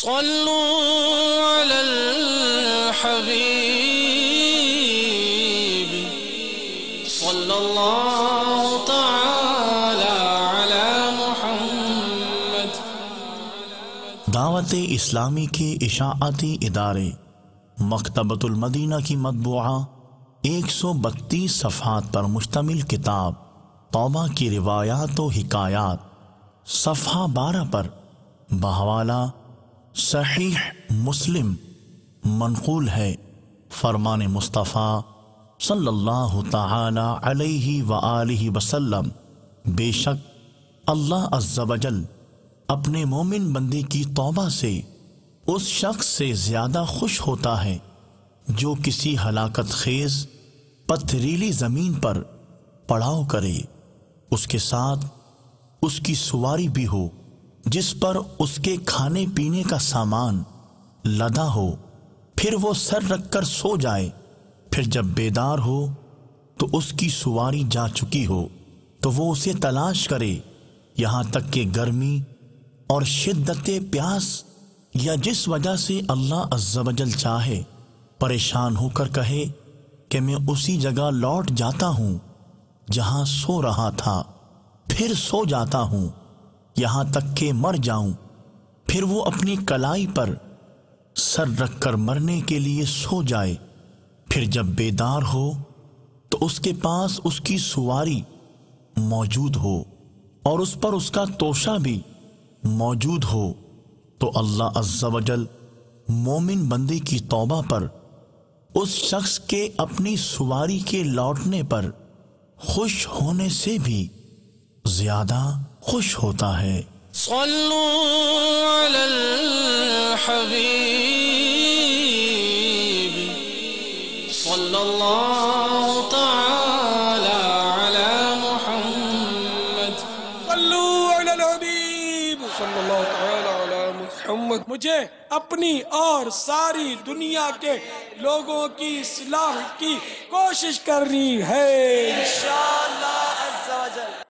صلوا على الحبيب صلى الله تعالى على محمد۔ دعوت اسلامی کے اشاعتی ادارے مکتبۃ المدینہ کی مطبوعہ 132 صفحات پر مشتمل کتاب توبہ کی روایات و حکایات صفحہ 12 پر بحوالہ صحیح مسلم منقول ہے۔ فرمان مصطفیٰ صلی اللہ تعالی علیہ وآلہ وسلم، بے شک اللہ عز و جل اپنے مومن بندے کی توبہ سے اس شخص سے زیادہ خوش ہوتا ہے جو کسی ہلاکت خیز پتھریلی زمین پر پڑاؤ کرے، اس کے ساتھ اس کی سواری بھی ہو جس پر اس کے کھانے پینے کا سامان لدا ہو، پھر وہ سر رکھ کر سو جائے، پھر جب بیدار ہو تو اس کی سواری جا چکی ہو تو وہ اسے تلاش کرے یہاں تک کہ گرمی اور شدت پیاس یا جس وجہ سے اللہ عز و جل چاہے پریشان ہو کر کہے کہ میں اسی جگہ لوٹ جاتا ہوں جہاں سو رہا تھا، پھر سو جاتا ہوں یہاں تک کہ مر جاؤں، پھر وہ اپنی کلائی پر سر رکھ کر مرنے کے لیے سو جائے، پھر جب بیدار ہو تو اس کے پاس اس کی سواری موجود ہو اور اس پر اس کا توشہ بھی موجود ہو، تو اللہ عز و جل مومن بندے کی توبہ پر اس شخص کے اپنی سواری کے لوٹنے پر خوش ہونے سے بھی زیادہ خوش ہوتا ہے۔ صلوا على الحبيب صلى الله تعالى على محمد۔ صلوا على الحبیب صلی اللہ تعالی علی محمد۔ مجھے اپنی اور ساری دنیا کے لوگوں کی اصلاح کی کوشش کرنی ہے انشاءاللہ۔